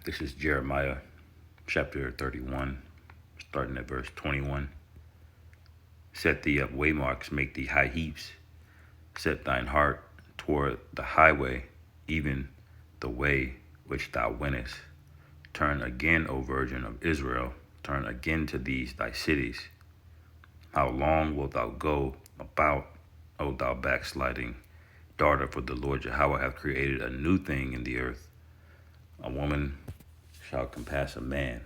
This is Jeremiah chapter 31, starting at verse 21. Set thee up waymarks, make thee high heaps. Set thine heart toward the highway, even the way which thou wentest. Turn again, O virgin of Israel, turn again to these thy cities. How long wilt thou go about, O thou backsliding daughter? For the Lord Jehovah hath created a new thing in the earth. A woman shall compass a man.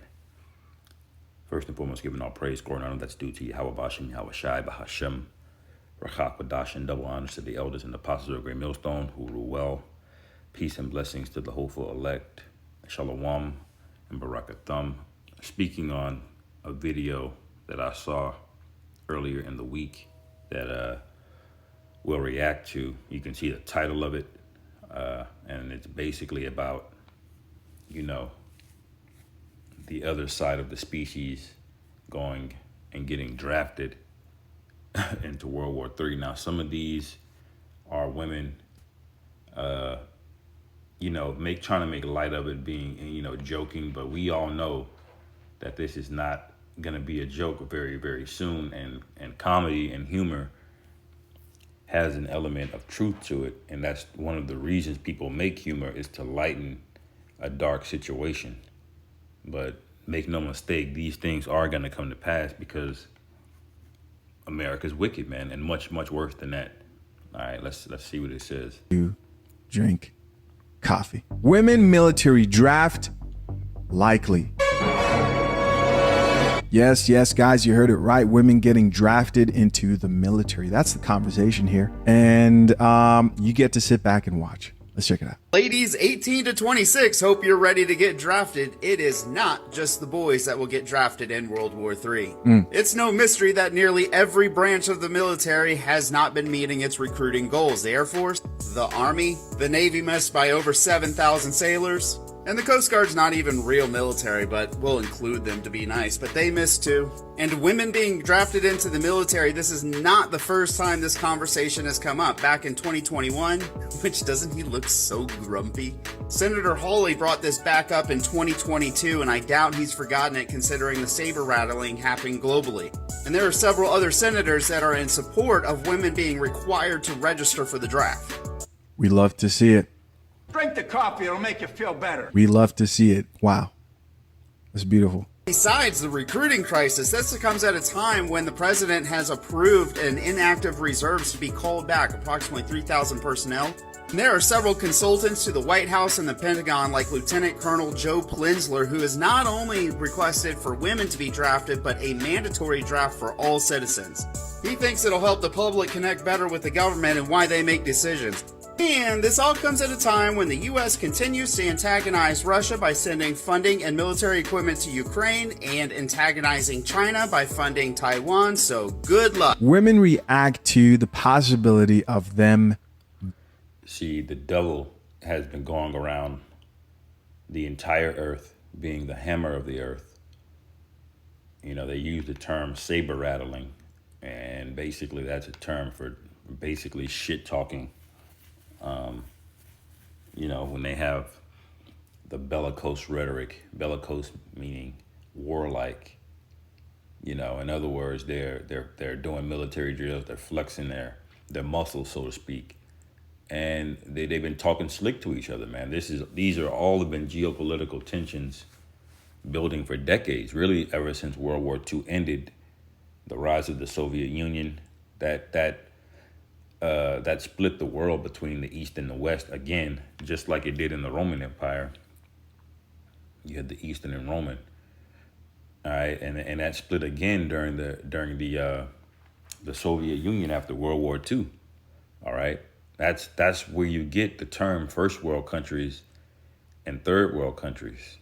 First and foremost, giving all praise, glory, and honor that's due to Yahweh Bashem, Yahweh Shai, Bahashem, Rachak, Badash, and double honors to the elders and apostles of Great Millstone who rule well. Peace and blessings to the hopeful elect. Shalom and Barakathum. Speaking on a video that I saw earlier in the week that we'll react to. You can see the title of it, and it's basically about, the other side of the species going and getting drafted into World War III. Now, some of these are women, trying to make light of it being, joking, but we all know that this is not going to be a joke very, very soon. And comedy and humor has an element of truth to it. And that's one of the reasons people make humor, is to lighten a dark situation. But make no mistake, these things are going to come to pass because America's wicked, man, and much, much worse than that. All right, let's see what it says. You drink coffee. Women military draft likely. Yes, guys, you heard it right. Women getting drafted into the military. That's the conversation here. And you get to sit back and watch. Let's check it out. Ladies 18 to 26, hope you're ready to get drafted. It is not just the boys that will get drafted in World War III. It's no mystery that nearly every branch of the military has not been meeting its recruiting goals. The Air Force, the Army, the Navy missed by over 7,000 sailors, and the Coast Guard's not even real military, but we'll include them to be nice, but they missed too. And women being drafted into the military, this is not the first time this conversation has come up. Back in 2021, which doesn't he look so grumpy? Senator Hawley brought this back up in 2022, and I doubt he's forgotten it considering the saber rattling happening globally. And there are several other senators that are in support of women being required to register for the draft. We love to see it. Drink the coffee, it'll make you feel better. We love to see it. Wow. That's beautiful. Besides the recruiting crisis, this comes at a time when the president has approved an inactive reserves to be called back, approximately 3,000 personnel. And there are several consultants to the White House and the Pentagon, like Lieutenant Colonel Joe Plinzler, who has not only requested for women to be drafted, but a mandatory draft for all citizens. He thinks it'll help the public connect better with the government and why they make decisions. And this all comes at a time when the U.S. continues to antagonize Russia by sending funding and military equipment to Ukraine and antagonizing China by funding Taiwan, so good luck. Women react to the possibility of them. See, the devil has been going around the entire earth, being the hammer of the earth. They use the term saber rattling, and basically that's a term for basically shit talking. When they have the bellicose rhetoric, bellicose meaning warlike, in other words, they're doing military drills, they're flexing their muscles, so to speak. And they've been talking slick to each other, man. These are all have been geopolitical tensions building for decades, really ever since World War II ended, the rise of the Soviet Union, that split the world between the East and the West again, just like it did in the Roman Empire. You had the Eastern and Roman, all right, and that split again during the Soviet Union after World War II, all right. That's where you get the term first world countries and third world countries,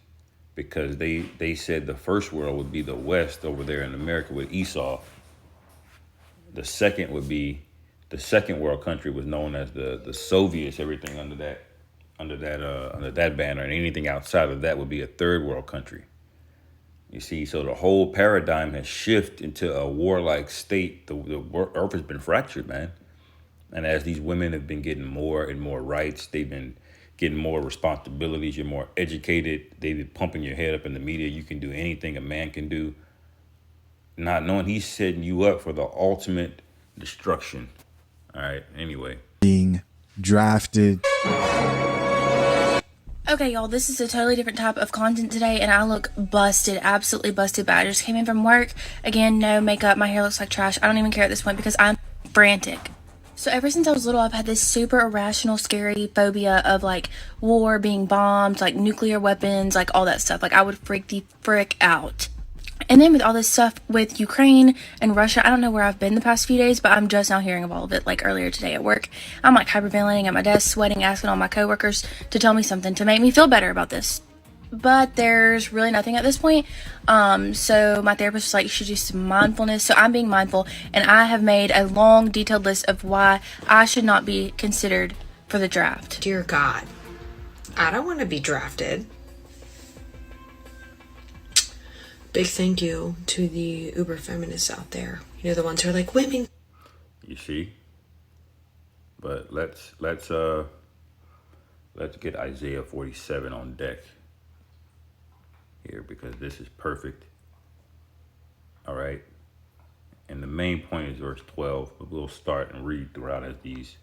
because they said the first world would be the West over there in America with Esau. The second world country was known as the Soviets, everything under that banner, and anything outside of that would be a third world country. You see, so the whole paradigm has shifted into a warlike state. The earth has been fractured, man. And as these women have been getting more and more rights, they've been getting more responsibilities. You're more educated. They be pumping your head up in the media. You can do anything a man can do. Not knowing he's setting you up for the ultimate destruction. All right. Anyway. Being drafted. Okay, y'all, this is a totally different type of content today, and I look busted, absolutely busted, but I just came in from work. Again, no makeup, my hair looks like trash. I don't even care at this point because I'm frantic. So ever since I was little, I've had this super irrational, scary phobia of, like, war, being bombed, like, nuclear weapons, like, all that stuff. Like, I would freak the frick out. And then with all this stuff with Ukraine and Russia, I don't know where I've been the past few days, but I'm just now hearing of all of it, like earlier today at work. I'm like hyperventilating at my desk, sweating, asking all my coworkers to tell me something to make me feel better about this. But there's really nothing at this point. So my therapist was like, you should do some mindfulness. So I'm being mindful, and I have made a long, detailed list of why I should not be considered for the draft. Dear God, I don't want to be drafted. Big thank you to the uber feminists out there. You know, the ones who are like, women. You see? But let's get Isaiah 47 on deck here, because this is perfect. All right. And the main point is verse 12, but we'll start and read throughout as these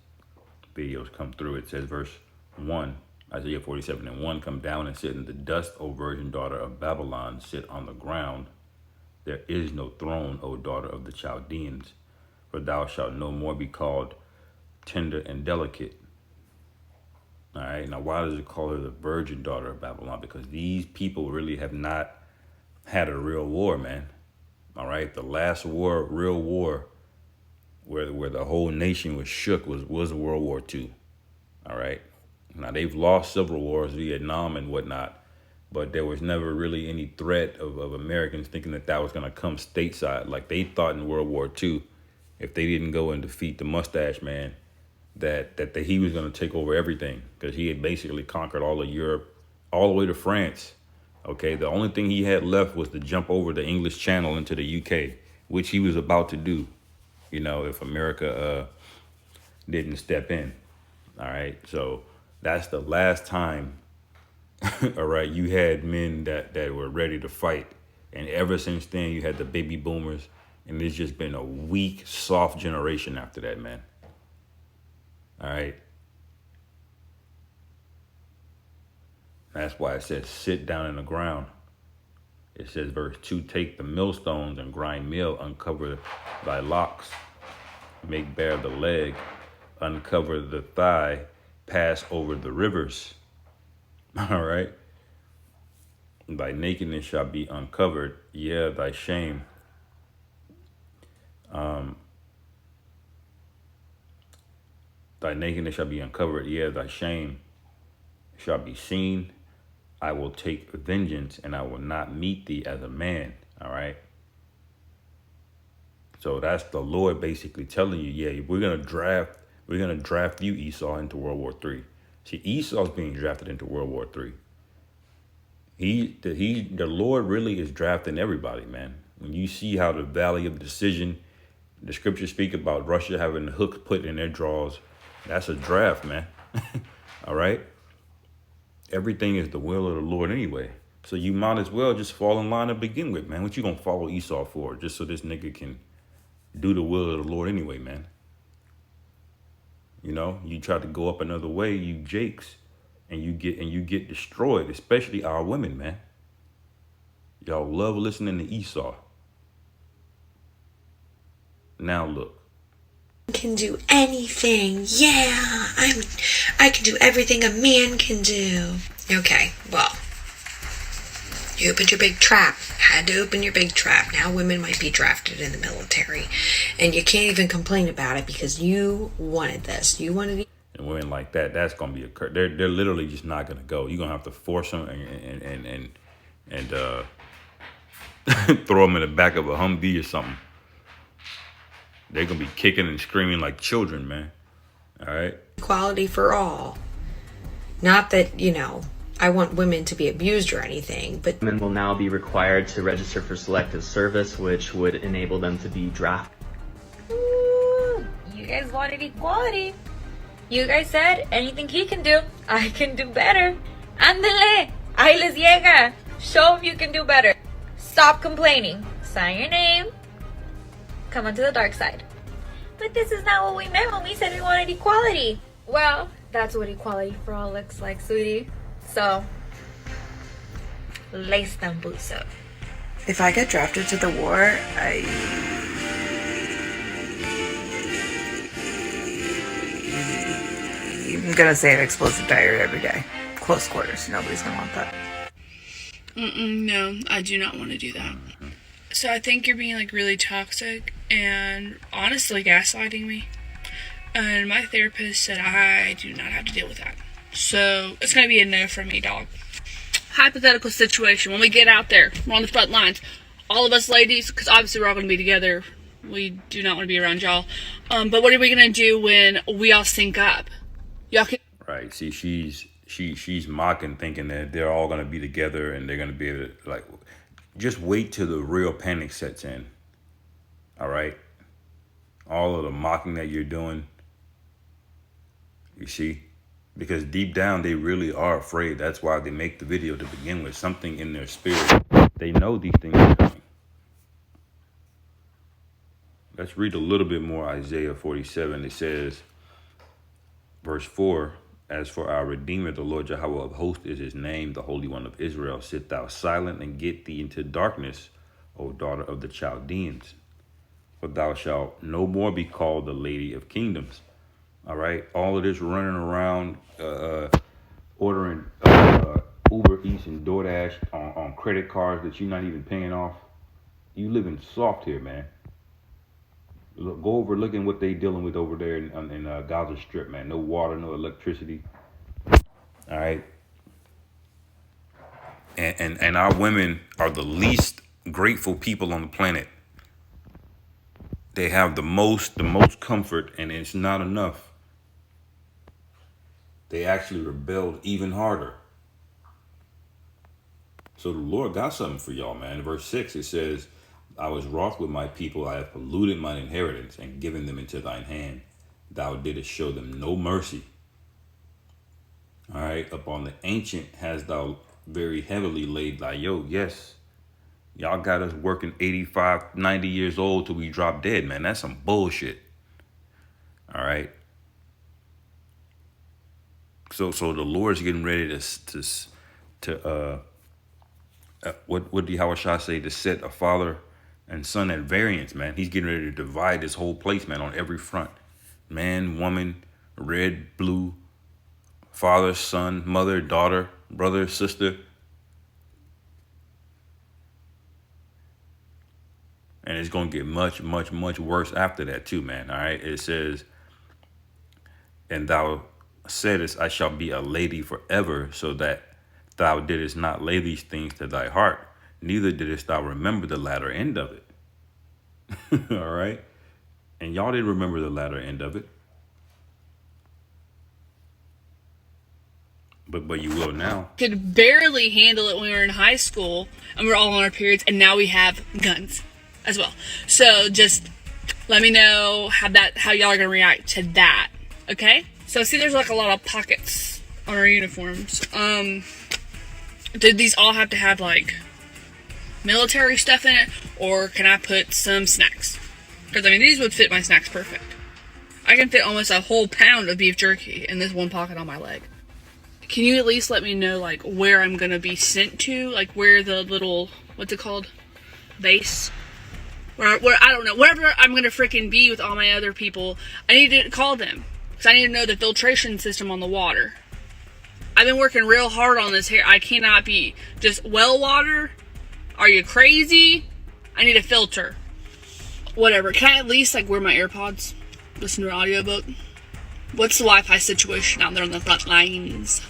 videos come through. It says verse 1, Isaiah 47 and 1, come down and sit in the dust, O virgin daughter of Babylon, sit on the ground. There is no throne, O daughter of the Chaldeans, for thou shalt no more be called tender and delicate. All right, now why does it call her the virgin daughter of Babylon? Because these people really have not had a real war, man. All right, the last war, real war, where the whole nation was shook was World War II. All right. Now, they've lost several wars, Vietnam and whatnot, but there was never really any threat of Americans thinking that was going to come stateside. Like they thought in World War II, if they didn't go and defeat the mustache man, that he was going to take over everything, because he had basically conquered all of Europe, all the way to France. Okay, the only thing he had left was to jump over the English Channel into the UK, which he was about to do, you know, if America didn't step in. All right, so that's the last time, all right, you had men that were ready to fight. And ever since then, you had the baby boomers. And it's just been a weak, soft generation after that, man. All right. That's why it says sit down in the ground. It says, verse 2, take the millstones and grind meal, uncover thy locks, make bare the leg, uncover the thigh, pass over the rivers. All right. Thy nakedness shall be uncovered, yeah, thy shame. Thy nakedness shall be uncovered, yeah, thy shame shall be seen. I will take vengeance, and I will not meet thee as a man. All right. So that's the Lord basically telling you, yeah, we're gonna draft you, Esau, into World War III. See, Esau's being drafted into World War III. The Lord really is drafting everybody, man. When you see how the valley of decision, the scriptures speak about Russia having the hooks put in their drawers, that's a draft, man. All right. Everything is the will of the Lord anyway. So you might as well just fall in line to begin with, man. What you gonna follow Esau for? Just so this nigga can do the will of the Lord anyway, man. You know, you try to go up another way, you jakes, and you get destroyed, especially our women, man. Y'all love listening to Esau. Now look. Can do anything. Yeah, I can do everything a man can do. Okay, well, you opened your big trap. Had to open your big trap. Now women might be drafted in the military, and you can't even complain about it because you wanted this. You wanted it. And women like that, that's gonna be they're literally just not gonna go. You're gonna have to force them and throw them in the back of a Humvee or something. They're gonna be kicking and screaming like children, man. All right. Equality for all. Not that, you know, I want women to be abused or anything, but women will now be required to register for selective service, which would enable them to be drafted. Ooh, you guys wanted equality. You guys said anything he can do, I can do better. Ándale, ahí les llega. Show him you can do better. Stop complaining. Sign your name. Come onto the dark side. But this is not what we meant when we said we wanted equality. Well, that's what equality for all looks like, sweetie. So, lace them boots up. If I get drafted to the war, I'm gonna say an explosive diary every day. Close quarters. Nobody's gonna want that. No, I do not want to do that. So I think you're being like really toxic and honestly gaslighting me. And my therapist said I do not have to deal with that. So it's going to be a no from me, dog. Hypothetical situation. When we get out there, we're on the front lines. All of us ladies, because obviously we're all going to be together. We do not want to be around y'all. But what are we going to do when we all sync up? Y'all can... Right. See, she's mocking, thinking that they're all going to be together and they're going to be able to, like, just wait till the real panic sets in. All right? All of the mocking that you're doing, you see? Because deep down, they really are afraid. That's why they make the video to begin with. Something in their spirit. They know these things are coming. Let's read a little bit more Isaiah 47. It says, verse 4, as for our Redeemer, the Lord Jehovah of hosts is his name, the Holy One of Israel. Sit thou silent and get thee into darkness, O daughter of the Chaldeans. For thou shalt no more be called the Lady of Kingdoms. All right? All of this running around, ordering Uber Eats and DoorDash on credit cards that you're not even paying off. You living soft here, man. Go over looking what they dealing with over there in Gaza Strip, man. No water, no electricity. All right. And our women are the least grateful people on the planet. They have the most comfort, and it's not enough. They actually rebelled even harder. So the Lord got something for y'all, man. In verse 6, it says, I was wroth with my people. I have polluted mine inheritance and given them into thine hand. Thou didst show them no mercy. All right. Upon the ancient hast thou very heavily laid thy yoke. Yes. Y'all got us working 85, 90 years old till we drop dead, man. That's some bullshit. All right. So the Lord's getting ready to what did Yahushua say? To set a father and son at variance, man. He's getting ready to divide this whole place, man, on every front. Man, woman, red, blue, father, son, mother, daughter, brother, sister. And it's going to get much, much, much worse after that too, man. All right. It says, and thou saidest, I shall be a lady forever, so that thou didst not lay these things to thy heart, neither didst thou remember the latter end of it. All right. And y'all didn't remember the latter end of it. But you will now. Could barely handle it when we were in high school and we're all on our periods, and now we have guns as well. So just let me know how y'all are gonna react to that. Okay? So see, there's like a lot of pockets on our uniforms. Did these all have to have like military stuff in it, or can I put some snacks? Because I mean, these would fit my snacks perfect. I can fit almost a whole pound of beef jerky in this one pocket on my leg. Can you at least let me know like where I'm gonna be sent to, like where the little, what's it called, base? Where I don't know, wherever I'm gonna freaking be with all my other people, I need to call them because I need to know the filtration system on the water. I've been working real hard on this here. I cannot be just well water. Are you crazy? I need a filter. Whatever. Can I at least like wear my AirPods? Listen to an audiobook? What's the Wi-Fi situation out there on the front lines?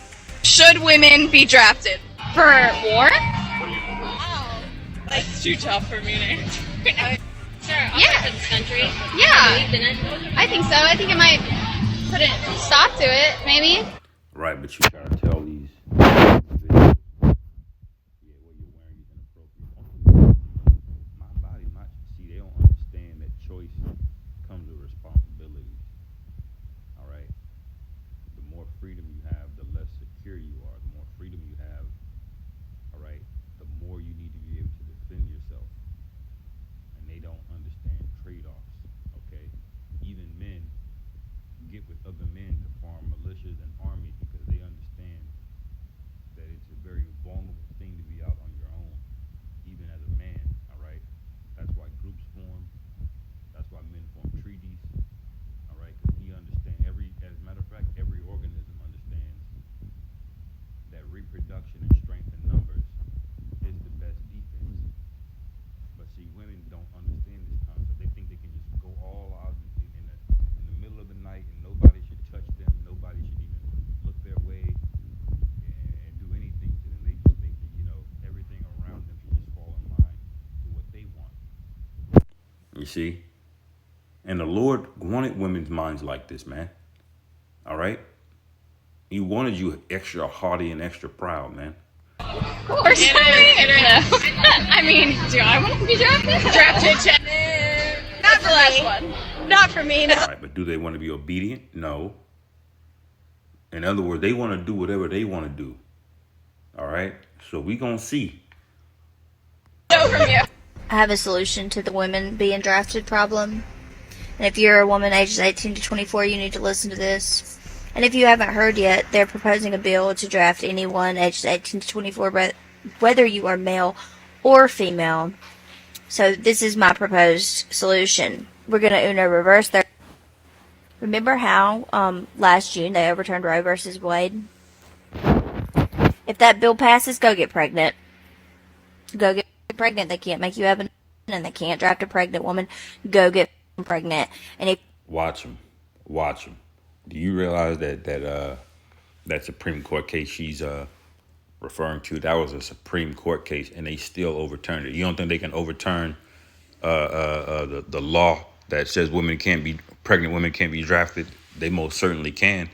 Should women be drafted? For war? Wow. That's too tough for me to answer. Sure, I'll for this country. Yeah. I think so. I think it might put a stop to it, maybe. Right, but you gotta tell these what you're wearing is inappropriate. My body, see, they don't understand that choice comes with responsibility. All right, production and strength in numbers is the best defense. But see, women don't understand this concept. They think they can just go all out in the middle of the night and nobody should touch them. Nobody should even look their way and do anything to them. They just think that, everything around them should just fall in line to what they want. You see? And the Lord wanted women's minds like this, man. All right? He wanted you extra haughty and extra proud, man. Of course. I mean, do I want to be drafted? Drafted, not the last one. Not for me. No. All right, but do they want to be obedient? No. In other words, they want to do whatever they want to do. All right? So we going to see. No from you. I have a solution to the women being drafted problem. And if you're a woman ages 18 to 24, you need to listen to this. And if you haven't heard yet, they're proposing a bill to draft anyone aged 18 to 24, but whether you are male or female. So this is my proposed solution. We're going to Uno reverse there. Remember how last June they overturned Roe versus Wade? If that bill passes, go get pregnant. Go get pregnant. They can't make you have an and they can't draft a pregnant woman. Go get pregnant. And if watch them. Do you realize that Supreme Court case she's referring to, that was a Supreme Court case and they still overturned it? You don't think they can overturn the law that says pregnant women can't be drafted? They most certainly can.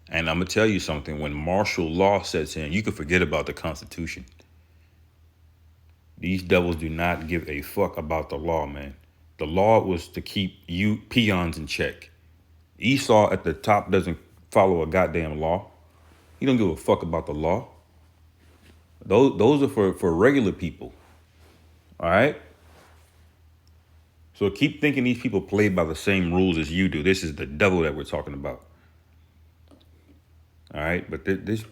And I'm gonna tell you something, when martial law sets in, you can forget about the Constitution. These devils do not give a fuck about the law, man. The law was to keep you peons in check. Esau at the top doesn't follow a goddamn law. He don't give a fuck about the law. Those are for regular people. All right? So keep thinking these people play by the same rules as you do. This is the devil that we're talking about. All right? But this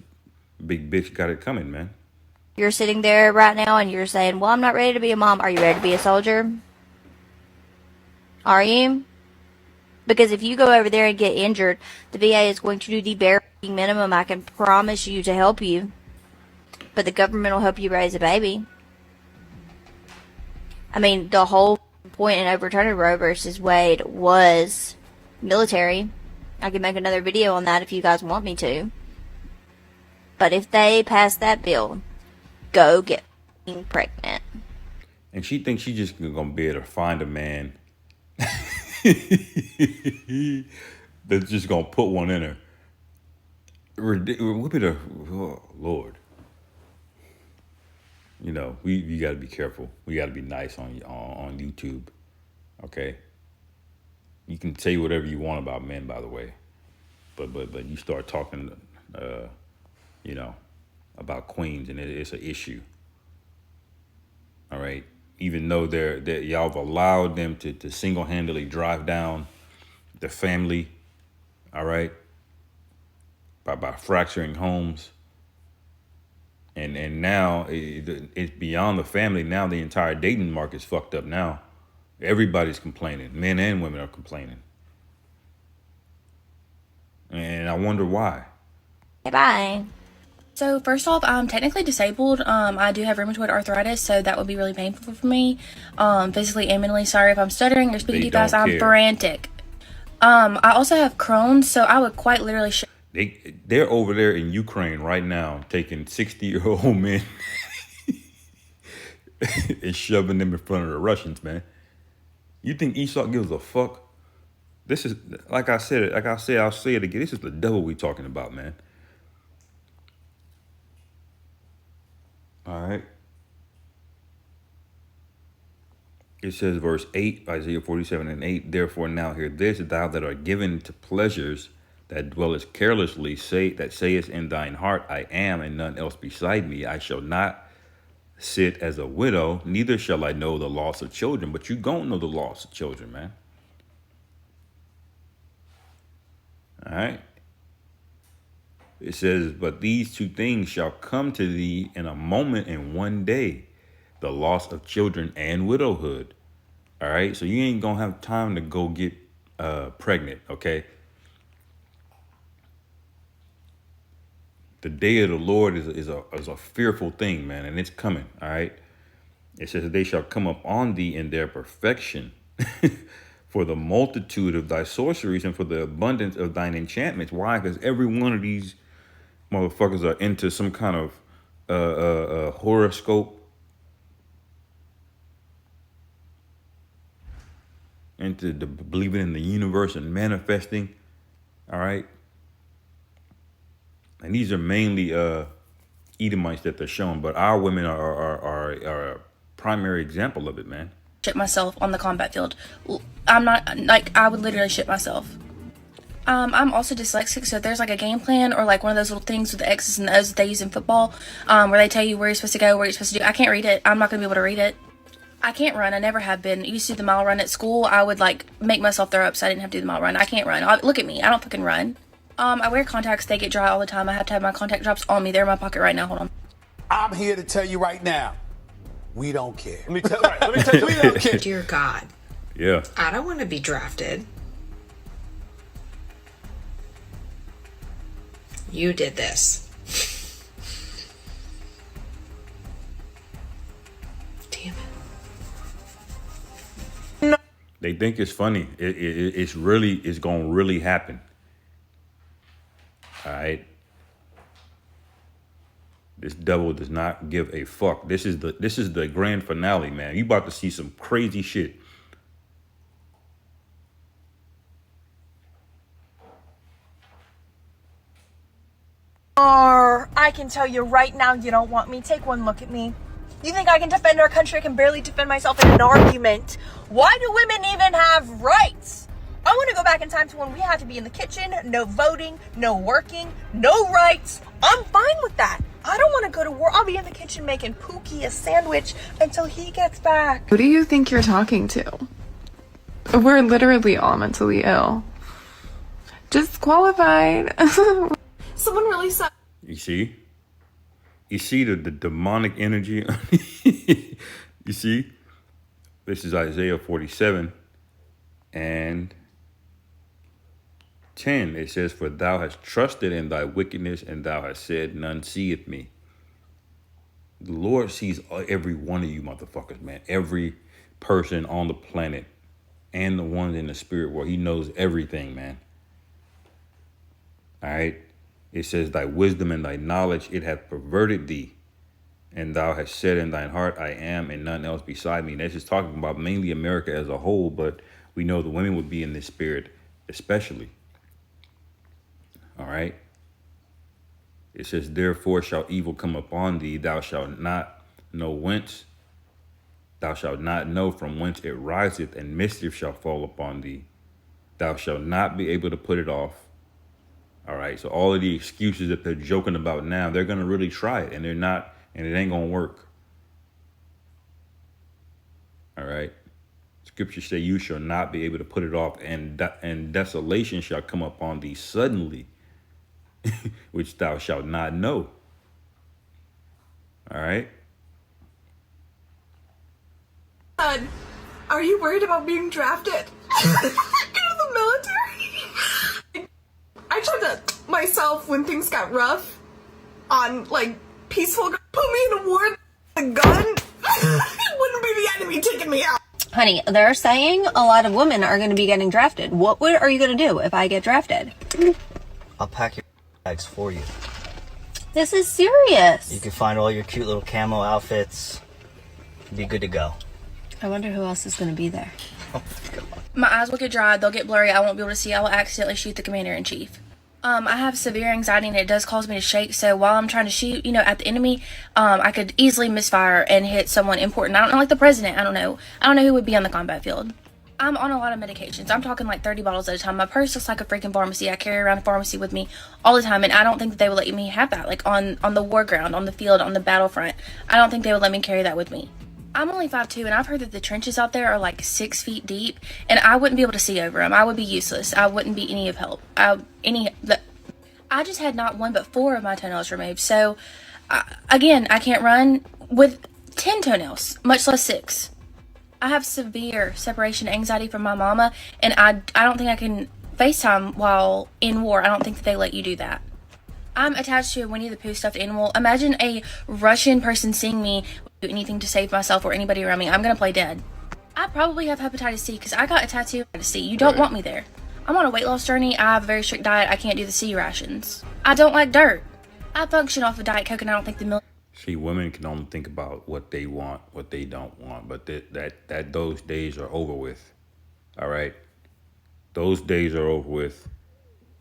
big bitch got it coming, man. you're sitting there right now and you're saying, well, I'm not ready to be a mom. Are you ready to be a soldier? Are you? Because if you go over there and get injured, the VA is going to do the bare minimum, I can promise you, to help you. But the government will help you raise a baby. I mean, the whole point in overturning Roe versus Wade was military. I can make another video on that if you guys want me to. But if they pass that bill, go get pregnant. And she thinks she's just gonna be able to find a man that's just gonna put one in her. Oh, Lord. You know, we got to be careful. We got to be nice on YouTube, okay? You can say whatever you want about men, by the way, but you start talking, you know, about queens, and it's an issue. All right, even though y'all have allowed them to single-handedly drive down the family, all right, by fracturing homes. And now it's beyond the family. Now the entire dating market's fucked up now. Everybody's complaining. Men and women are complaining. And I wonder why. Bye. So first off, I'm technically disabled. I do have rheumatoid arthritis, so that would be really painful for me. Physically and mentally. Sorry if I'm stuttering or speaking too fast. I'm frantic. I also have Crohn's, so I would quite literally... They're over there in Ukraine right now taking 60-year-old men and shoving them in front of the Russians, man. You think Esau gives a fuck? This is, I'll say it again, this is the devil we talking about, man. All right. It says, verse 8, Isaiah 47:8, therefore now hear this, thou that art given to pleasures, that dwellest carelessly, that sayest in thine heart, I am, and none else beside me. I shall not sit as a widow, neither shall I know the loss of children. But you don't know the loss of children, man. All right. It says, but these two things shall come to thee in a moment, in one day, the loss of children and widowhood. All right. So you ain't going to have time to go get pregnant. Okay. The day of the Lord is a fearful thing, man, and it's coming. All right. It says they shall come up on thee in their perfection, for the multitude of thy sorceries and for the abundance of thine enchantments. Why? Because every one of these motherfuckers are into some kind of horoscope, into believing in the universe and manifesting. All right. And these are mainly Edomites that they're showing, but our women are a primary example of it, man. Shit myself on the combat field. I'm not, like, I would literally shit myself. I'm also dyslexic, so if there's like a game plan or like one of those little things with the X's and the O's that they use in football, where they tell you where you're supposed to go, what you're supposed to do, I can't read it. I'm not gonna be able to read it. I can't run. I never have been. I used to do the mile run at school. I would like make myself throw up so I didn't have to do the mile run. I can't run. Look at me. I don't fucking run. I wear contacts. They get dry all the time. I have to have my contact drops on me. They're in my pocket right now. Hold on. I'm here to tell you right now, we don't care. Let me tell you, we don't care. Dear God. Yeah. I don't want to be drafted. You did this. Damn it. They think it's funny. It's going to really happen. All right. This devil does not give a fuck. This is the grand finale, man. You about to see some crazy shit. I can tell you right now you don't want me. Take one look at me. You think I can defend our country? I can barely defend myself in an argument. Why do women even have rights? I want to go back in time to when we had to be in the kitchen, no voting, no working, no rights. I'm fine with that. I don't want to go to war. I'll be in the kitchen making Pookie a sandwich until he gets back. Who do you think you're talking to? We're literally all mentally ill. Disqualified. Someone really sucks. You see? You see the demonic energy? You see? This is Isaiah 47 and 10. It says, for thou hast trusted in thy wickedness, and thou hast said, none seeth me. The Lord sees every one of you motherfuckers, man. Every person on the planet and the ones in the spirit world. He knows everything, man. All right? It says, thy wisdom and thy knowledge, it hath perverted thee. And thou hast said in thine heart, I am, and none else beside me. And that's just talking about mainly America as a whole, but we know the women would be in this spirit especially. All right. It says, therefore shall evil come upon thee. Thou shalt not know whence. Thou shalt not know from whence it riseth, and mischief shall fall upon thee. Thou shalt not be able to put it off. All right. So all of the excuses that they're joking about now, they're going to really try it, and they're not, and it ain't going to work. All right. Scripture say you shall not be able to put it off, and desolation shall come upon thee suddenly, which thou shalt not know. All right. Are you worried about being drafted into the military? I tried that myself when things got rough on like peaceful. Put me in a war, a gun. It wouldn't be the enemy taking me out. Honey, they're saying a lot of women are going to be getting drafted. What are you going to do if I get drafted? I'll pack your bags for you. This is serious. You can find all your cute little camo outfits. Be good to go. I wonder who else is going to be there. My eyes will get dry, they'll get blurry, I won't be able to see, I will accidentally shoot the commander-in-chief. I have severe anxiety and it does cause me to shake, so while I'm trying to shoot, at the enemy, I could easily misfire and hit someone important. I don't know, like the president, I don't know who would be on the combat field. I'm on a lot of medications. I'm talking like 30 bottles at a time. My purse looks like a freaking pharmacy. I carry around a pharmacy with me all the time, and I don't think that they would let me have that, like on the war ground, on the field, on the battlefront. I don't think they would let me carry that with me. I'm only 5'2", and I've heard that the trenches out there are like 6 feet deep, and I wouldn't be able to see over them. I would be useless. I wouldn't be any of help. I just had not one but 4 of my toenails removed. So, again, I can't run with 10 toenails, much less 6. I have severe separation anxiety from my mama, and I don't think I can FaceTime while in war. I don't think that they let you do that. I'm attached to a Winnie the Pooh stuffed animal. Imagine a Russian person seeing me do anything to save myself or anybody around me. I'm gonna play dead. I probably have hepatitis C because I got a tattoo of hepatitis C. You don't want me there. I'm on a weight loss journey. I have a very strict diet. I can't do the C rations. I don't like dirt. I function off of Diet Coke, and I don't think the milk. See, women can only think about what they want, what they don't want, but those days are over with. All right, those days are over with.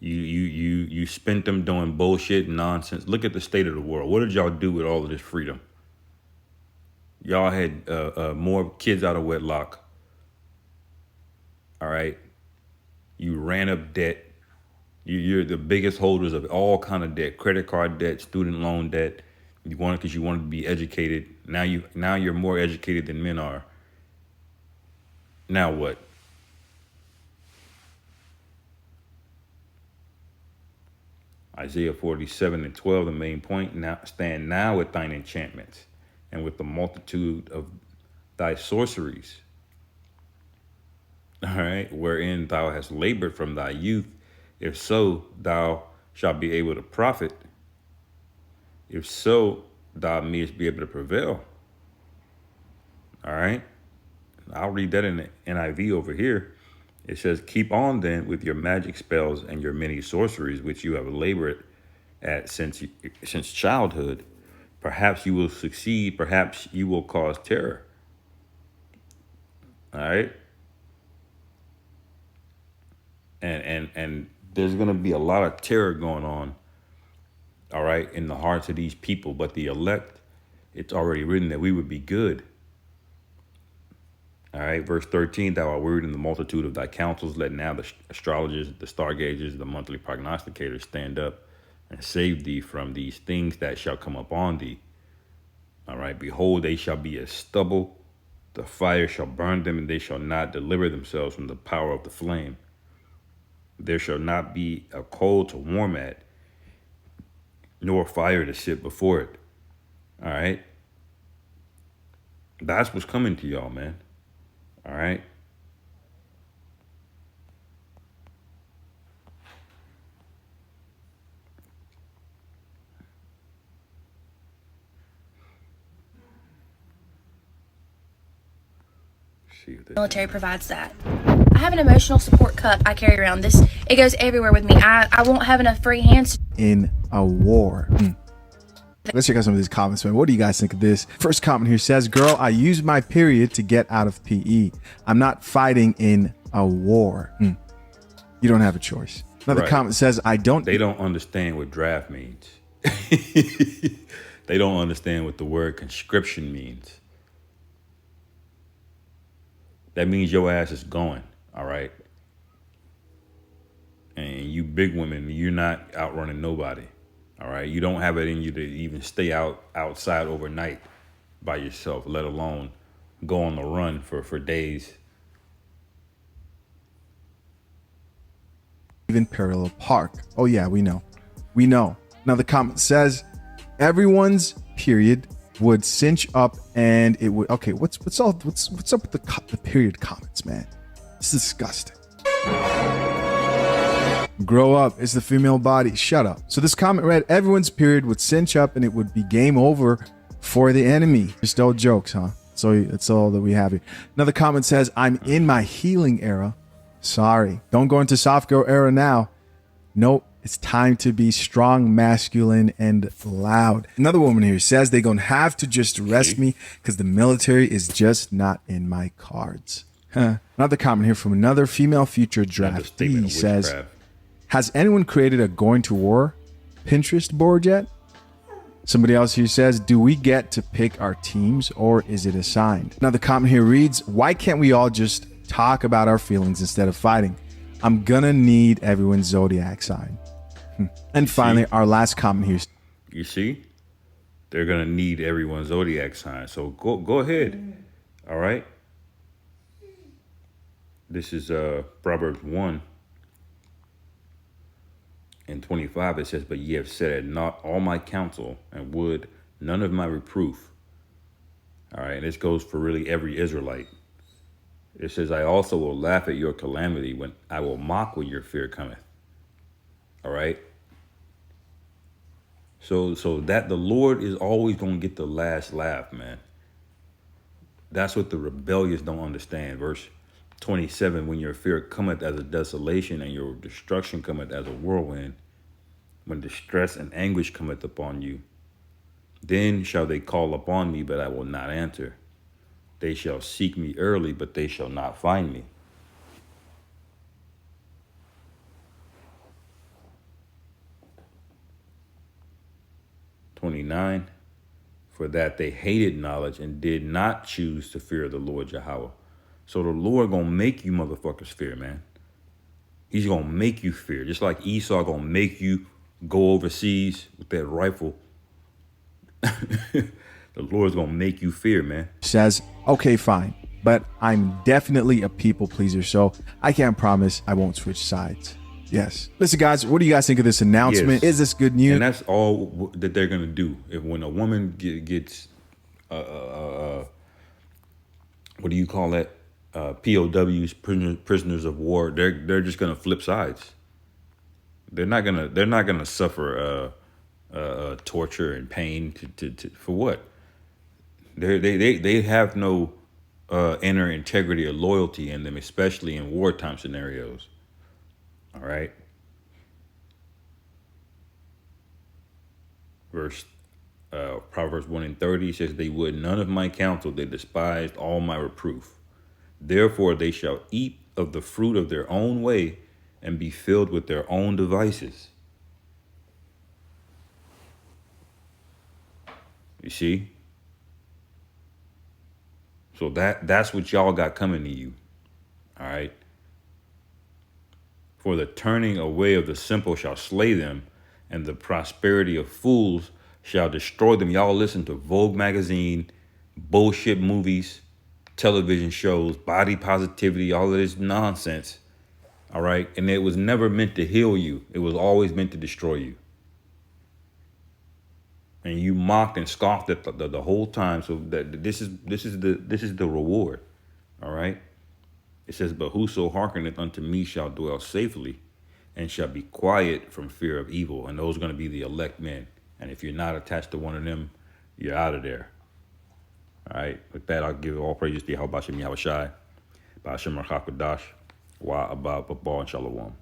You spent them doing bullshit and nonsense. Look at the state of the world. What did y'all do with all of this freedom? Y'all had more kids out of wedlock. All right, you ran up debt. You're the biggest holders of all kind of debt: credit card debt, student loan debt. You wanted because you wanted to be educated. Now you're more educated than men are. Now what? Isaiah 47:12, the main point. Now stand now with thine enchantments, and with the multitude of thy sorceries. All right, wherein thou hast labored from thy youth. If so, thou shalt be able to profit. If so, thou mayest be able to prevail. All right. I'll read that in the NIV over here. It says, keep on then with your magic spells and your many sorceries, which you have labored at since childhood. Perhaps you will succeed. Perhaps you will cause terror. All right. And there's going to be a lot of terror going on. All right. In the hearts of these people. But the elect, it's already written that we would be good. All right, verse 13, thou art wearied in the multitude of thy counsels. Let now the astrologers, the stargazers, the monthly prognosticators stand up and save thee from these things that shall come upon thee. All right, behold, they shall be as stubble. The fire shall burn them, and they shall not deliver themselves from the power of the flame. There shall not be a coal to warm at, nor fire to sit before it. All right, that's what's coming to y'all, man. All right. Military provides that. I have an emotional support cup I carry around. It goes everywhere with me. I won't have enough free hands in a war. Let's check out some of these comments, man. What do you guys think of this? First comment here says, girl, I use my period to get out of PE. I'm not fighting in a war. You don't have a choice. Another comment says, They don't understand what draft means. They don't understand what the word conscription means. That means your ass is going, all right? And you big women, you're not outrunning nobody. All right, you don't have it in you to even stay outside overnight by yourself, let alone go on the run for days. Even parallel park. Oh yeah, we know. Now the comment says, everyone's period would cinch up and it would. Okay, what's up with the period comments, man? It's disgusting. Grow up. It's the female body. Shut up. So this comment read, everyone's period would cinch up and it would be game over for the enemy. Just all jokes, huh? So that's all that we have here. Another comment says, I'm in my healing era. Sorry. Don't go into soft girl era now. Nope. It's time to be strong, masculine, and loud. Another woman here says they're going to have to just arrest me because the military is just not in my cards. Another comment here from another female future draftee says, has anyone created a going to war Pinterest board yet? Somebody else here says, do we get to pick our teams or is it assigned? Another comment here reads, why can't we all just talk about our feelings instead of fighting? I'm gonna need everyone's zodiac sign. And finally, our last comment here. You see? They're gonna need everyone's zodiac sign. So go ahead. All right. This is Proverbs 1:25. It says, but ye have said at not all my counsel, and would none of my reproof. All right, and this goes for really every Israelite. It says, I also will laugh at your calamity, when I will mock when your fear cometh. All right. So that the Lord is always gonna get the last laugh, man. That's what the rebellious don't understand. Verse 27, when your fear cometh as a desolation and your destruction cometh as a whirlwind, when distress and anguish cometh upon you, then shall they call upon me, but I will not answer. They shall seek me early, but they shall not find me. "29, for that they hated knowledge and did not choose to fear the Lord Yahweh." So the Lord gonna make you motherfuckers fear, man. He's gonna make you fear. Just like Esau gonna make you go overseas with that rifle. The Lord's gonna make you fear, man. Says, okay, fine, but I'm definitely a people pleaser, so I can't promise I won't switch sides. Yes. Listen, guys, what do you guys think of this announcement? Yes. Is this good news? And that's all that they're gonna do. If when a woman gets, what do you call that? POWs, prisoners of war. They're just gonna flip sides. They're not gonna suffer torture and pain to for what? They have no inner integrity or loyalty in them, especially in wartime scenarios. All right. Proverbs 1:30 says, "They would none of my counsel; they despised all my reproof. Therefore they shall eat of the fruit of their own way, and be filled with their own devices." You see? So that's what y'all got coming to you. All right. "For the turning away of the simple shall slay them, and the prosperity of fools shall destroy them." Y'all listen to Vogue magazine, bullshit movies, television shows, body positivity, all of this nonsense. All right. And it was never meant to heal you. It was always meant to destroy you. And you mocked and scoffed at the whole time. So that this is the reward. All right. It says, "But whoso hearkeneth unto me shall dwell safely, and shall be quiet from fear of evil." And those are going to be the elect men. And if you're not attached to one of them, you're out of there. All right. With that, I'll give all praises to Yahweh Bashem Yahweh Shai, Bashem Rachakadash, Wa Abba Babal, and Shalom.